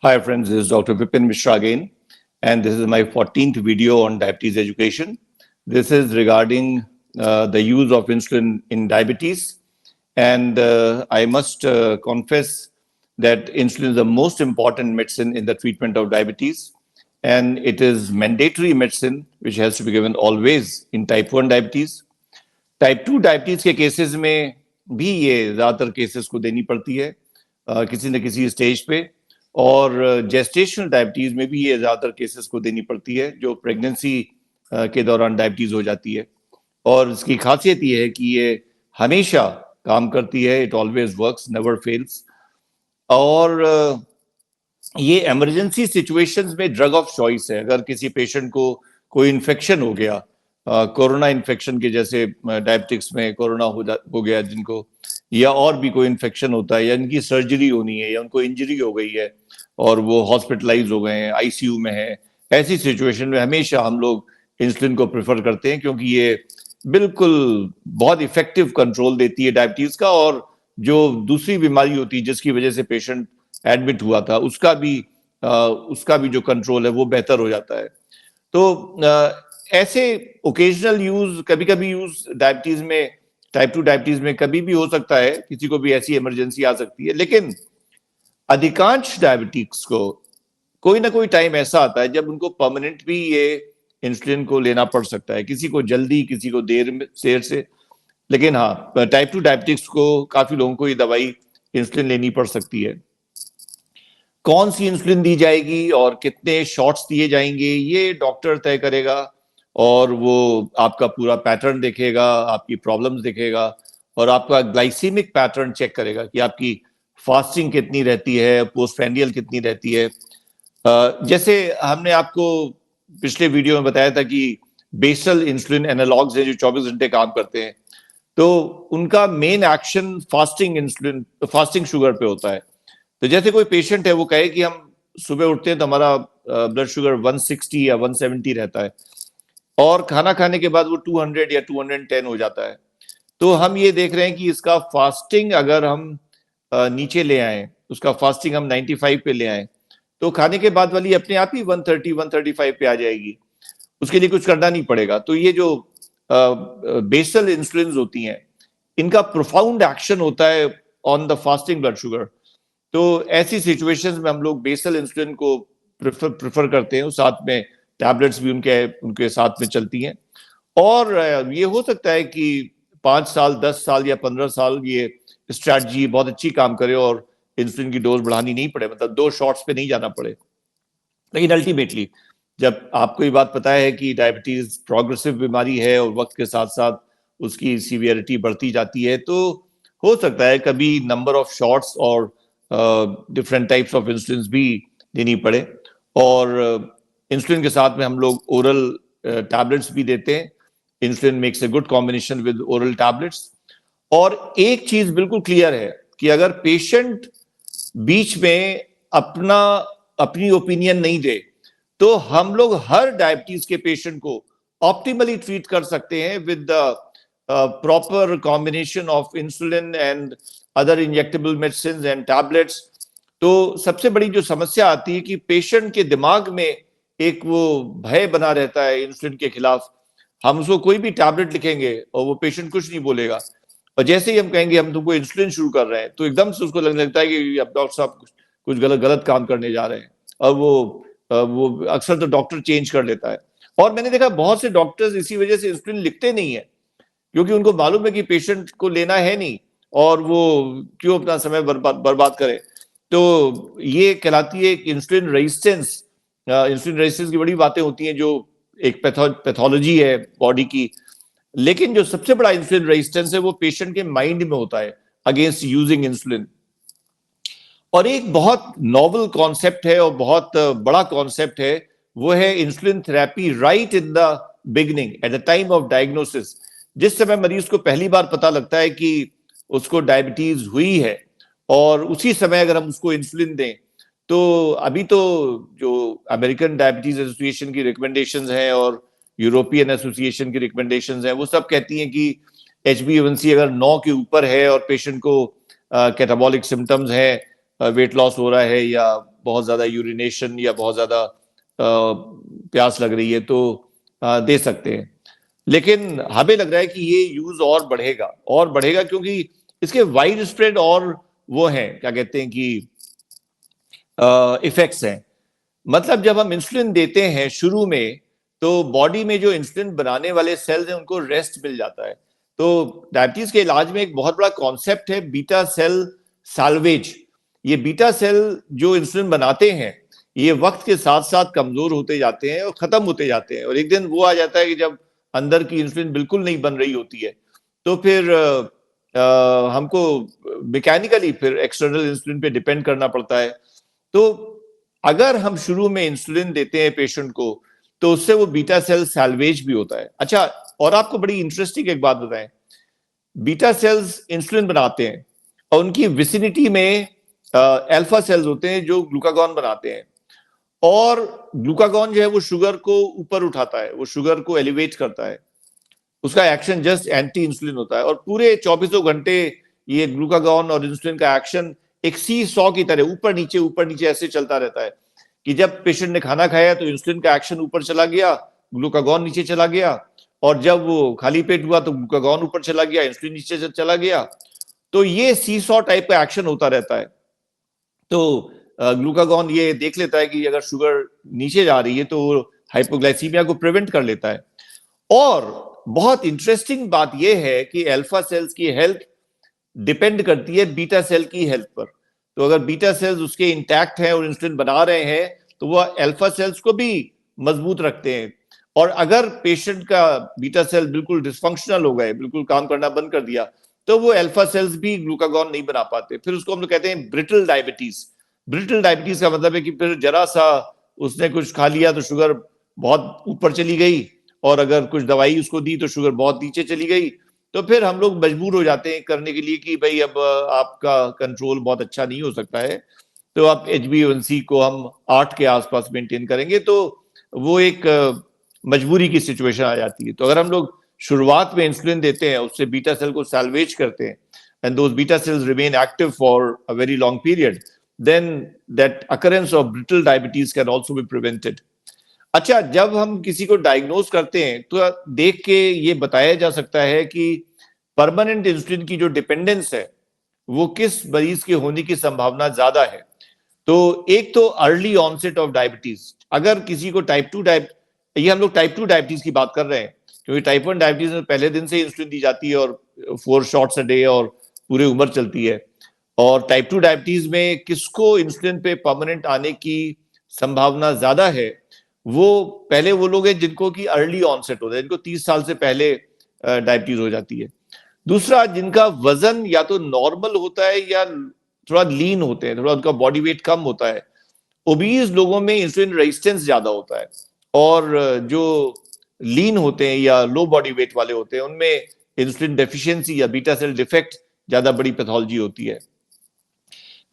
Hi friends, this is Dr. Vipin Mishra again, and this is my 14th video on diabetes education. This is regarding the use of insulin in diabetes, and I must confess that insulin is the most important medicine in the treatment of diabetes, and it is mandatory medicine which has to be given always in type 1 diabetes. Type 2 diabetes के cases में भी ये ज़्यादातर cases को देनी पड़ती है किसी न किसी स्टेज पे, और जेस्टेशनल डायबिटीज में भी ये ज़्यादातर केसेस को देनी पड़ती है जो प्रेगनेंसी के दौरान डायबिटीज हो जाती है। और इसकी खासियत ये है कि ये हमेशा काम करती है, it always works, never fails. और ये इमरजेंसी सिचुएशंस में ड्रग ऑफ चॉइस है। अगर किसी पेशेंट को कोई इन्फेक्शन हो गया, कोरोना इन्फेक्शन के जैसे डायबिटिक्स में कोरोना हो गया जिनको, या और भी कोई इन्फेक्शन होता है, या इनकी सर्जरी होनी है, या उनको इंजरी हो गई है और वो हॉस्पिटलाइज हो गए हैं, आईसीयू में है, ऐसी सिचुएशन में हमेशा हम लोग इंसुलिन को प्रेफर करते हैं क्योंकि ये बिल्कुल बहुत इफेक्टिव कंट्रोल देती है डायबिटीज का। और जो दूसरी बीमारी होती है जिसकी वजह से पेशेंट एडमिट हुआ था उसका भी जो कंट्रोल है वो बेहतर हो जाता है। तो ऐसे ओकेजनल यूज, कभी कभी यूज डायबिटीज में, टाइप 2 डायबिटीज में कभी भी हो सकता है, किसी को भी ऐसी इमरजेंसी आ सकती है। लेकिन अधिकांश डायबिटिक्स को कोई ना कोई टाइम ऐसा आता है जब उनको परमानेंट भी ये इंसुलिन को लेना पड़ सकता है, किसी को जल्दी, किसी को देर से। लेकिन हाँ, टाइप 2 डायबिटिक्स को काफी लोगों को ये दवाई इंसुलिन लेनी पड़ सकती है। कौन सी इंसुलिन दी जाएगी और कितने शॉट्स दिए जाएंगे ये डॉक्टर तय करेगा, और वो आपका पूरा पैटर्न देखेगा, आपकी प्रॉब्लम्स देखेगा, और आपका ग्लाइसीमिक पैटर्न चेक करेगा कि आपकी फास्टिंग कितनी रहती है, पोस्टप्रांडियल कितनी रहती है। जैसे हमने आपको पिछले वीडियो में बताया था कि बेसल इंसुलिन एनालॉग्स हैं जो 24 घंटे काम करते हैं, तो उनका मेन एक्शन फास्टिंग शुगर पे होता है। तो जैसे कोई पेशेंट है वो कहे कि हम सुबह उठते हैं तो हमारा ब्लड शुगर 160 या 170 रहता है, और खाना खाने के बाद वो 200 या 210 हो जाता है, तो हम ये देख रहे हैं कि इसका फास्टिंग अगर हम नीचे ले आए, उसका फास्टिंग हम 95 पे ले आए, तो खाने के बाद वाली अपने आप ही 130 135 पे आ जाएगी, उसके लिए कुछ करना नहीं पड़ेगा। तो ये जो बेसल इंसुलिन होती हैं, इनका प्रोफाउंड एक्शन होता है on the fasting blood sugar. तो ऐसी सिचुएशंस में हम लोग बेसल इंसुलिन को प्रेफर करते हैं, साथ में टैबलेट्स भी उनके साथ में चलती हैं। और ये हो सकता है कि 5 साल, 10 साल या 15 साल ये स्ट्रैटेजी बहुत अच्छी काम करे और इंसुलिन की डोज बढ़ानी नहीं पड़े, मतलब 2 शॉट्स पे नहीं जाना पड़े। लेकिन अल्टीमेटली जब आपको ये बात पता है कि डायबिटीज प्रोग्रेसिव बीमारी है और वक्त के साथ साथ उसकी सीवियरिटी बढ़ती जाती है, तो हो सकता है कभी नंबर ऑफ शॉट्स और डिफरेंट टाइप्स ऑफ इंसुलिन भी देनी पड़े। और इंसुलिन के साथ में हम लोग ओरल टैबलेट्स भी देते हैं। Insulin makes a good combination with oral tablets. और एक चीज बिल्कुल क्लियर है कि अगर पेशेंट बीच में अपनी ओपिनियन नहीं दे, तो हम लोग हर डायबिटीज के पेशेंट को ऑप्टिमली ट्रीट कर सकते हैं with the proper combination of insulin and other injectable medicine and tablets. तो सबसे बड़ी जो समस्या आती है कि पेशेंट के दिमाग में एक वो भय बना रहता है इंसुलिन के खिलाफ। हम उसको कोई भी टैबलेट लिखेंगे और वो पेशेंट कुछ नहीं बोलेगा, और जैसे ही हम कहेंगे हम तुमको इंसुलिन शुरू कर रहे हैं, तो एकदम से उसको लगने लगता है कि अब डॉक्टर साहब कुछ गलत काम करने जा रहे हैं, और वो अक्सर तो डॉक्टर चेंज कर लेता है। और मैंने देखा बहुत से डॉक्टर्स इसी वजह से इंसुलिन लिखते नहीं है, क्योंकि उनको मालूम है कि पेशेंट को लेना है नहीं, और वो क्यों अपना समय बर्बाद करे। तो ये कहलाती है इंसुलिन रेजिस्टेंस। इंसुलिन रेजिस्टेंस की बड़ी बातें होती हैं जो एक पैथोलॉजी है बॉडी की, लेकिन जो सबसे बड़ा इंसुलिन रेजिस्टेंस है वो पेशेंट के माइंड में होता है अगेंस्ट यूजिंग इंसुलिन। और एक बहुत नॉवल कॉन्सेप्ट है और बहुत बड़ा कॉन्सेप्ट है, वो है insulin therapy right in the beginning, at the time of diagnosis. जिस समय मरीज को पहली बार पता लगता है कि उसको डायबिटीज हुई है, और उसी समय अगर हम उसको इंसुलिन दें, तो अभी तो जो अमेरिकन डायबिटीज एसोसिएशन की रिकमेंडेशंस हैं और यूरोपियन एसोसिएशन की रिकमेंडेशंस हैं, वो सब कहती हैं कि HbA1c अगर 9 के ऊपर है और पेशेंट को कैटाबॉलिक सिम्टम्स है, वेट लॉस हो रहा है या बहुत ज्यादा यूरिनेशन या बहुत ज्यादा प्यास लग रही है तो दे सकते हैं। लेकिन हमें लग रहा है कि ये यूज और बढ़ेगा क्योंकि इसके वाइड स्प्रेड और वो हैं, क्या कहते हैं कि इफेक्ट्स हैं। मतलब जब हम इंसुलिन देते हैं शुरू में, तो बॉडी में जो इंसुलिन बनाने वाले सेल्स हैं उनको रेस्ट मिल जाता है। तो डायबिटीज के इलाज में एक बहुत बड़ा कॉन्सेप्ट है बीटा सेल साल्वेज। ये बीटा सेल जो इंसुलिन बनाते हैं, ये वक्त के साथ साथ कमजोर होते जाते हैं और खत्म होते जाते हैं, और एक दिन वो आ जाता है कि जब अंदर की इंसुलिन बिल्कुल नहीं बन रही होती है, तो फिर हमको मैकेनिकली फिर एक्सटर्नल इंसुलिन पे डिपेंड करना पड़ता है। तो अगर हम शुरू में इंसुलिन देते हैं पेशेंट को, तो उससे वो बीटा सेल सैल्वेज भी होता है। अच्छा, और आपको बड़ी इंटरेस्टिंग एक बात बताएं, बीटा सेल्स इंसुलिन बनाते हैं और उनकी विसिनिटी में अल्फा सेल्स होते हैं जो ग्लूकागॉन बनाते हैं, और ग्लूकागॉन जो है वो शुगर को ऊपर उठाता है, वो शुगर को एलिवेट करता है। उसका एक्शन जस्ट एंटी इंसुलिन होता है, और पूरे 24 घंटे ये ग्लूकागॉन और इंसुलिन का एक्शन एक सी सॉ की तरह ऊपर नीचे ऐसे चलता रहता है कि जब पेशेंट ने खाना खाया तो इंसुलिन का एक्शन ऊपर चला गया, ग्लूकागॉन नीचे चला गया, और जब वो खाली पेट हुआ तो ग्लूकागॉन ऊपर चला गया, इंसुलिन नीचे चला गया। तो ये सी सॉ टाइप का एक्शन होता रहता है। तो ग्लूकागॉन ये देख लेता है कि अगर शुगर नीचे जा रही है तो हाइपोग्लाइसीमिया को प्रिवेंट कर लेता है। और बहुत इंटरेस्टिंग बात यह है कि अल्फा सेल्स की हेल्थ डिपेंड करती है बीटा सेल की हेल्थ पर। तो अगर बीटा सेल्स उसके इंटैक्ट हैं और इंसुलिन बना रहे हैं, तो वह अल्फा सेल्स को भी मजबूत रखते हैं। और अगर पेशेंट का बीटा सेल बिल्कुल डिसफंक्शनल हो गए, बिल्कुल काम करना बंद कर दिया, तो वो अल्फा सेल्स भी ग्लूकागॉन नहीं बना पाते। फिर उसको हम लोग कहते हैं ब्रिटल डायबिटीज। ब्रिटल डायबिटीज का मतलब है कि फिर जरा सा उसने कुछ खा लिया तो शुगर बहुत ऊपर चली गई, और अगर कुछ दवाई उसको दी तो शुगर बहुत नीचे चली गई। तो फिर हम लोग मजबूर हो जाते हैं करने के लिए कि भाई अब आपका कंट्रोल बहुत अच्छा नहीं हो सकता है, तो आप HbA1c को हम 8 के आसपास मेंटेन करेंगे। तो वो एक मजबूरी की सिचुएशन आ जाती है। तो अगर हम लोग शुरुआत में इंसुलिन देते हैं, उससे बीटा सेल को सैल्वेज करते हैं, and those beta cells remain active for a very long period, then that occurrence of brittle diabetes can also be prevented. अच्छा, जब हम किसी को डायग्नोज करते हैं तो देख के ये बताया जा सकता है कि परमानेंट इंसुलिन की जो डिपेंडेंस है वो किस मरीज के होने की संभावना ज्यादा है। तो एक तो अर्ली ऑनसेट ऑफ डायबिटीज। अगर किसी को ये हम लोग टाइप 2 डायबिटीज की बात कर रहे हैं, क्योंकि टाइप 1 डायबिटीज में पहले दिन से इंसुलिन दी जाती है और 4 शॉट्स अ डे और पूरी उम्र चलती है। और टाइप 2 डायबिटीज में किसको इंसुलिन पे परमानेंट आने की संभावना ज्यादा है, वो पहले वो लोग हैं जिनको की अर्ली ऑनसेट होता है, जिनको 30 साल से पहले डायबिटीज हो जाती है। दूसरा, जिनका वजन या तो नॉर्मल होता है या थोड़ा लीन होते हैं, थोड़ा उनका बॉडी वेट कम होता है। ओबीज लोगों में इंसुलिन रेजिस्टेंस ज्यादा होता है, और जो लीन होते हैं या लो बॉडी वेट वाले होते हैं उनमें इंसुलिन डेफिशिएंसी या बीटा सेल डिफेक्ट ज्यादा बड़ी पैथोलॉजी होती है।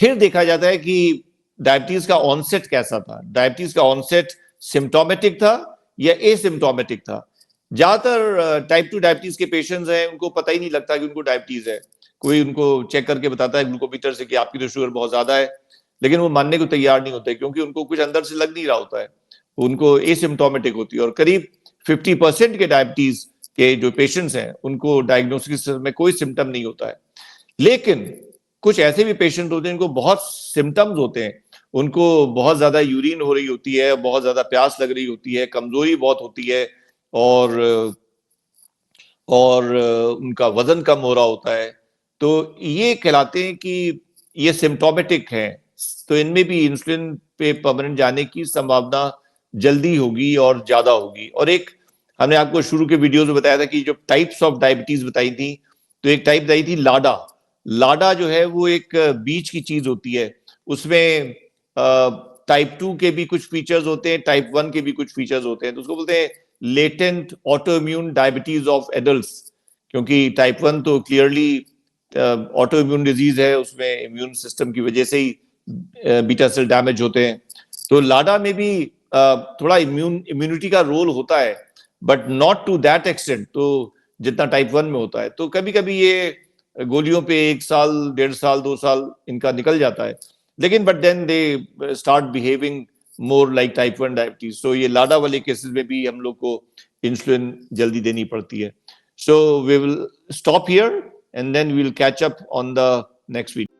फिर देखा जाता है कि डायबिटीज का ऑनसेट कैसा था। डायबिटीज का ऑनसेट सिम्टोमेटिक था या एसिम्टोमेटिक था। ज्यादातर टाइप 2 डायबिटीज के पेशेंट्स हैं, उनको पता ही नहीं लगता कि उनको डायबिटीज है। कोई उनको चेक करके बताता है ग्लूकोमीटर से कि आपकी तो शुगर बहुत ज्यादा है, लेकिन वो मानने को तैयार नहीं होते क्योंकि उनको कुछ अंदर से लग नहीं रहा होता है, उनको एसिम्टोमेटिक होती है। और करीब 50% के डायबिटीज के जो पेशेंट्स हैं उनको डायग्नोसिस में कोई सिम्टम नहीं होता है। लेकिन कुछ ऐसे भी पेशेंट होते हैं जिनको बहुत सिम्टम्स होते हैं, उनको बहुत ज्यादा यूरिन हो रही होती है, बहुत ज्यादा प्यास लग रही होती है, कमजोरी बहुत होती है, और उनका वजन कम हो रहा होता है। तो ये कहलाते हैं कि ये सिम्टोमेटिक है। तो इनमें भी इंसुलिन पे परमानेंट जाने की संभावना जल्दी होगी और ज्यादा होगी। और एक हमने आपको शुरू के वीडियोस में बताया था कि जो टाइप्स ऑफ डायबिटीज बताई थी, तो एक टाइप बताई थी लाडा। लाडा जो है वो एक बीच की चीज होती है, उसमें टाइप 2 के भी कुछ फीचर्स होते हैं, टाइप 1 के भी कुछ फीचर्स होते हैं। तो उसको बोलते हैं latent auto immune diabetes of adults, क्योंकि टाइप 1 तो क्लियरली ऑटो इम्यून डिजीज है, उसमें इम्यून सिस्टम की वजह से ही बीटा सेल डैमेज होते हैं। तो लाडा में भी थोड़ा इम्यूनिटी का रोल होता है, but not to that extent तो जितना टाइप 1 में होता है। तो कभी कभी ये गोलियों पे 1 साल, 1.5 साल, 2 साल इनका निकल जाता है। लेकिन but then they start behaving more like type 1 diabetes. So ये लाडा वाले केसेस में भी हम लोग को इंसुलिन जल्दी देनी पड़ती है. So we will stop here and then we'll catch up on the next video.